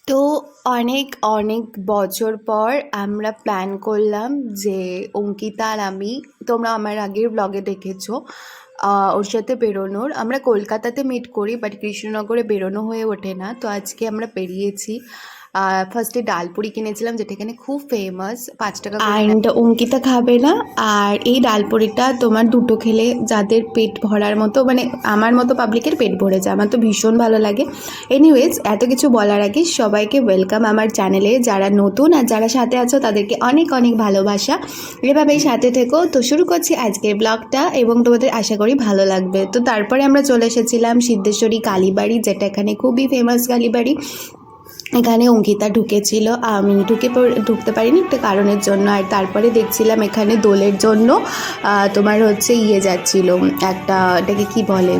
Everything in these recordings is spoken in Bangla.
তো অনেক অনেক বছর পর আমরা প্ল্যান করলাম যে অঙ্কিতা আর আমি, তোমরা আমার আগের ব্লগে দেখেছো, ওর সাথে বেরোনোর। আমরা কলকাতাতে মিট করি, বাট কৃষ্ণনগরে বেরোনো হয়ে ওঠে না। তো আজকে আমরা বেরিয়েছি। ফার্স্টে ডালপুরি কিনেছিলাম, যেটা এখানে খুব ফেমাস, 5 টাকা করে। অ্যান্ড অঙ্কিতা খাবে না। আর এই ডালপুরিটা তোমার দুটো খেলে যাদের পেট ভরার মতো, মানে আমার মতো পাবলিকের পেট ভরে যায়, আমার তো ভীষণ ভালো লাগে। এনিওয়েজ, এত কিছু বলার আগে সবাইকে ওয়েলকাম আমার চ্যানেলে। যারা নতুন আর যারা সাথে আছো তাদেরকে অনেক অনেক ভালোবাসা। এভাবেই সাথে থেকো। তো শুরু করছি আজকের ব্লগটা, এবং তোমাদের আশা করি ভালো লাগবে। তো তারপরে আমরা চলে এসেছিলাম সিদ্ধেশ্বরী কালীবাড়ি, যেটা এখানে খুবই ফেমাস কালীবাড়ি। এখানে অঙ্কিতা ঢুকেছিল, আমি ঢুকতে পারিনি একটা কারণের জন্য। আর তারপরে দেখছিলাম এখানে দোলের জন্য তোমার হচ্ছে যাচ্ছিল, একটা এটাকে কি বলে,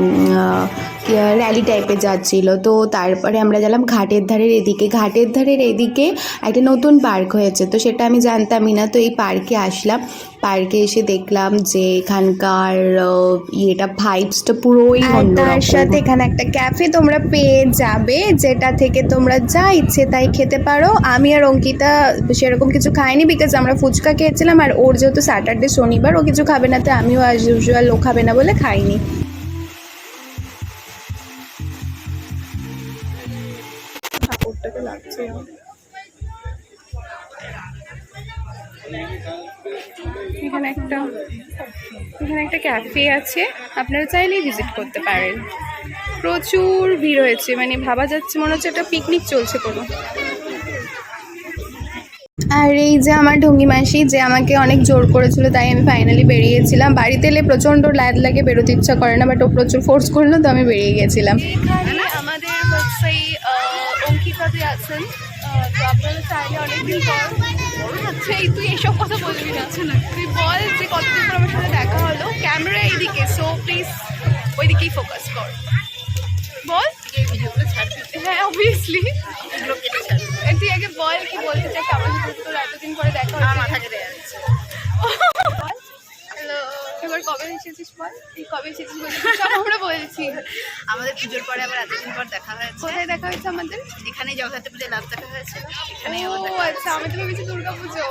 র্যালি টাইপের যাচ্ছিল। তো তারপরে আমরা গেলাম ঘাটের ধারের এদিকে একটা নতুন পার্ক হয়েছে, তো সেটা আমি জানতামই না। তো এই পার্কে আসলাম। পার্কে এসে দেখলাম যে এখানকার ভাইবসটা পুরোই অন্যরকম। তার সাথে এখানে একটা ক্যাফে তোমরা পেয়ে যাবে, যেটা থেকে তোমরা যা ইচ্ছে তাই খেতে পারো। আমি আর অঙ্কিতা সেরকম কিছু খাইনি, বিকজ আমরা ফুচকা খেয়েছিলাম, আর ওর যেহেতু স্যাটারডে শনিবার ও কিছু খাবে না, তো আমিও অ্যাজ ইউজুয়াল ও খাবে না বলে খাইনি। ঠাকুরটাকে লাগছে। এখানে একটা ক্যাফে আছে, আপনারা চাইলেই ভিজিট করতে পারেন। প্রচুর ভিড় হয়েছে, মানে ভাবা যাচ্ছে মনে হচ্ছে একটা পিকনিক চলছে কোনো। আর এই যে আমার ঢঙ্গি মাসি, যে আমাকে অনেক জোর করেছিল, তাই আমি ফাইনালি বেরিয়েছিলাম। বাড়িতে এলে প্রচণ্ড ল্যাদ লাগে, বেরোতে ইচ্ছা করে না, বাট ও প্রচুর ফোর্স করলো, তো আমি বেরিয়ে গেছিলাম। এখানে আমাদের হচ্ছে অঙ্কিতা যে আছেন, তো আপনারা চাইলে অনেকদিন পর তুই এসব কথা বলবি না, তুই বল যে কতদিন পর আমার সাথে দেখা হলো। ক্যামেরা এইদিকে, সো প্লিজ ওইদিকেই ফোকাস কর। বল। হ্যাঁ, অবভিয়াসলি তুই আগে বল কি বলতে চাই, কেমন তোর এতদিন পরে দেখা হচ্ছে। হ্যালো, এবার কবে এসেছিস বল, কবে এসেছিস সব আমরা বলছি। আমাদের পুজোর পরে আবার এতদিন পর দেখা হয়েছে। কোথায় দেখা হয়েছে আমাদের? এখানে জগদ্ধাত্রী পুজোয় লাভ দেখা হয়েছিল। এখানে আচ্ছা, আমি তো ভেবেছি দুর্গা পুজো।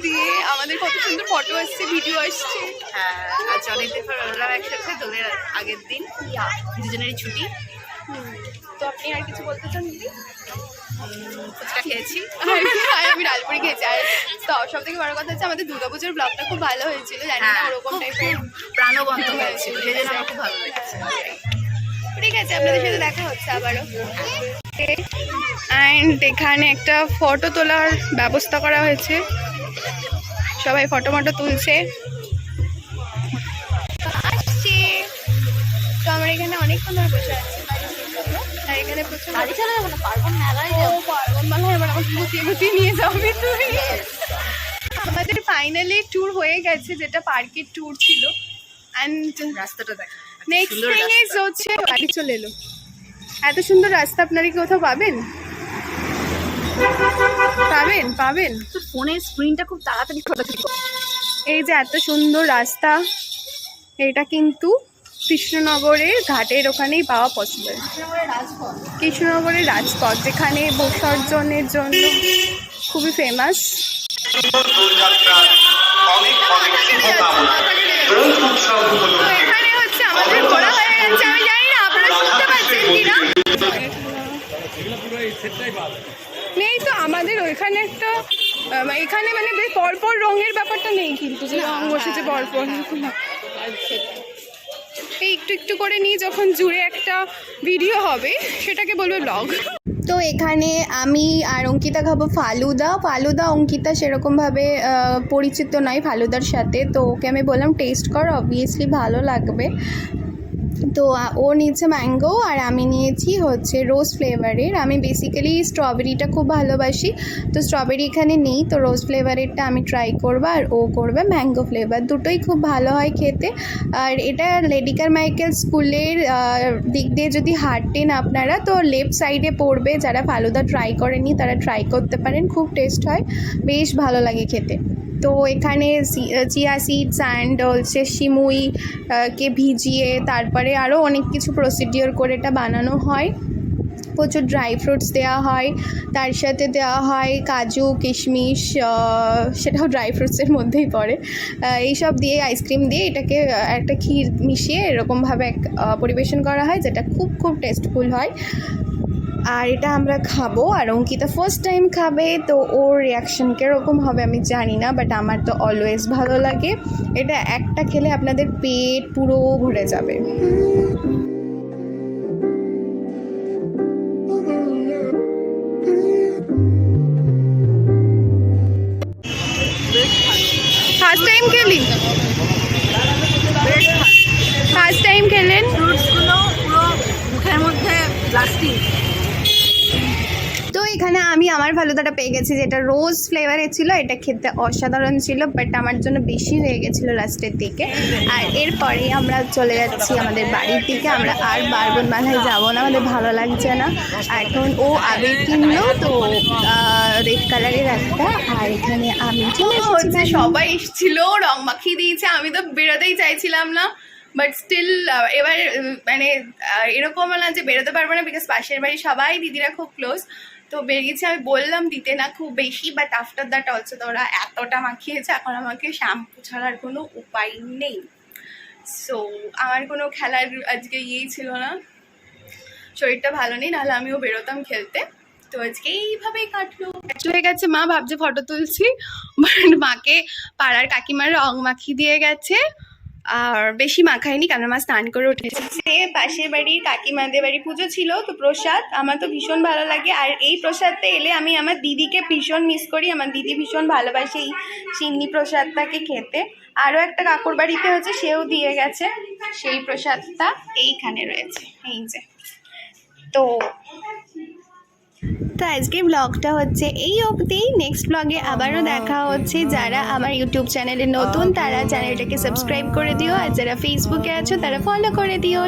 দিয়ে আমাদের কত সুন্দর ফটো আসছে, ভিডিও আসছে। হ্যাঁ, আজ অনেকদিন পর বেরোলাম একসাথে, দোলের আগের দিন, দুজনেরই ছুটি। তো আপনি আর কিছু বলতে চান দিদি? ফুচকা খেয়েছি, আমি ডালপুরি খেয়েছি। আর তো সব থেকে বড় কথা হচ্ছে আমাদের দুর্গাপুজোর ব্লগটা খুব ভালো হয়েছিল, জানি না ওরকম টাইপের প্রাণবন্ত হয়েছিল, সেই জন্য আমার খুব ভালো লেগেছে। ঠিক আছে, আপনাদের সাথে দেখা হচ্ছে আবারও। অ্যান্ড এখানে একটা ফটো তোলার ব্যবস্থা করা হয়েছে, সবাই ফটো তুলছে। আসছি তো আমরা এখানে অনেকক্ষণ ধরে বসে আছি। আর এখানে প্রচুর পার্বণ মেলায় পার্বণ মেলায় এবার আমাকে গুটিয়ে নিয়ে যাবে তুই। আমাদের ফাইনালি ট্যুর হয়ে গেছে, যেটা পার্কের ট্যুর ছিল। অ্যান্ড রাস্তাটা দেখা, নেক্সট থিং ইজ হচ্ছে গাড়ি চলে এলো। এত সুন্দর রাস্তা আপনারা কি কোথাও পাবেন? তো ফোনের স্ক্রিনটা খুব তাড়াতাড়ি ছোটাছুটি। এই যে এত সুন্দর রাস্তা, এটা কিন্তু কৃষ্ণনগরের ঘাটের ওখানেই পাওয়া পসিবল। কৃষ্ণনগরের রাজপথ, যেখানে বিসর্জনের জন্য খুবই ফেমাস। এখানে হচ্ছে আমাদের ঘোরা হয়ে গেছে, আমি জানি না আপনারা শুনতে পাচ্ছেন কিনা। নেই তো আমাদের ওইখানে একটা, এখানে মানে বেশ পরপর রঙের ব্যাপারটা নেই, কিন্তু যে রঙ বসেছে পরপর, এই একটু একটু করে নিয়ে যখন জুড়ে একটা ভিডিও হবে, সেটাকে বলবে ব্লগ। তো এখানে আমি আর অঙ্কিতা খাবো ফালুদা। অঙ্কিতা সেরকমভাবে পরিচিত নয় ফালুদার সাথে, তো ওকে আমি বললাম টেস্ট কর, অবভিয়াসলি ভালো লাগবে। তো ও নিয়েছে ম্যাঙ্গো, আর আমি নিয়েছি হচ্ছে রোজ ফ্লেভারের। আমি বেসিক্যালি স্ট্রবেরিটা খুব ভালোবাসি, তো স্ট্রবেরি এখানে নেই, তো রোজ ফ্লেভারেরটা আমি ট্রাই করবো, আর ও করবে ম্যাঙ্গো ফ্লেভার। দুটোই খুব ভালো হয় খেতে। আর এটা লেডি কারমাইকেল স্কুলের দিক দিয়ে যদি হাঁটেন আপনারা, তো লেফট সাইডে পড়বে। যারা ফালুদা ট্রাই করেনি তারা ট্রাই করতে পারেন, খুব টেস্ট হয়, বেশ ভালো লাগে খেতে। তো এখানে চিয়া সিডস অ্যান্ড হচ্ছে সিমুই কে ভিজিয়ে তারপরে আরও অনেক কিছু প্রসিডিওর করে এটা বানানো হয়। প্রচুর ড্রাই ফ্রুটস দেওয়া হয়, তার সাথে দেওয়া হয় কাজু কিশমিশ, সেটাও ড্রাই ফ্রুটসের মধ্যেই পড়ে। এইসব দিয়ে আইসক্রিম দিয়ে এটাকে একটা ক্ষীর মিশিয়ে এরকমভাবে পরিবেশন করা হয়, যেটা খুব খুব টেস্টফুল হয়। আর এটা আমরা খাবো, আর অঙ্কিতা ফার্স্ট টাইম খাবে, তো ওর রিয়াকশন কীরকম হবে আমি জানি না, বাট আমার তো অলওয়েজ ভালো লাগে। এটা একটা খেলে আপনাদের পেট পুরো ভরে যাবে। ফার্স্ট টাইম খেলি, ফার্স্ট টাইম খেলেন, ফ্রুটসগুলো পুরো মুখের মধ্যে লাস্টিং। তো এখানে আমি আমার ফালুদাটা পেয়ে গেছি, যেটা রোজ ফ্লেভারের ছিল। এটা খেতে অসাধারণ ছিল, বাট আমার জন্য বেশি হয়ে গেছিলো লাস্টের দিকে। আর এরপরে আমরা চলে যাচ্ছি আমাদের বাড়ির দিকে। আমরা আর বারবন মেলায় যাবো না, আমাদের ভালো লাগছে না। এখন ও আবির কিনলো, তো রেড কালারের একটা, আর এখানে আমি হচ্ছে সবাই এসেছিল, রং মাখিয়ে দিয়েছে। আমি তো বেরোতেই চাইছিলাম না, বাট স্টিল এবার মানে এরকম না যে বেরোতে পারবো না, বিকজ পাশের বাড়ি সবাই দিদিরা খুব ক্লোজ, তো বেরিয়েছে। আমি বললাম দিতে না খুব বেশি, বাট আফটার দ্যাট অলসো তো ওরা এতটা মাখিয়েছে, এখন আমাকে শ্যাম্পু ছাড়ার কোনো উপায় নেই। সো আমার কোনো খেলার আজকে ইয়েই ছিল না, শরীরটা ভালো নেই, নাহলে আমিও বেরোতাম খেলতে। তো আজকে এইভাবেই কাটলো। হয়ে গেছে, মা ভাবছে ফটো তুলছি, বাট মাকে পাড়ার কাকিমার রং মাখিয়ে দিয়ে গেছে, আর বেশি মাখায়নি, কারণ মা স্নান করে উঠেছে। পাশের বাড়ির কাকিমাদের বাড়ি পুজো ছিল, তো প্রসাদ আমার তো ভীষণ ভালো লাগে। আর এই প্রসাদটা এলে আমি আমার দিদিকে ভীষণ মিস করি। আমার দিদি ভীষণ ভালোবাসে এই সিন্নি প্রসাদটাকে খেতে। আরও একটা কাকুর বাড়িতে হচ্ছে, সেও দিয়ে গেছে। সেই প্রসাদটা এইখানে রয়েছে, এই যে। তো আজকের ব্লগটা হচ্ছে এই অবধি। নেক্সট ব্লগে আবারও দেখা হচ্ছে। যারা আমার ইউটিউব চ্যানেলে নতুন, তারা চ্যানেলটাকে সাবস্ক্রাইব করে দিও, আর যারা ফেসবুকে আছো তারা ফলো করে দিও।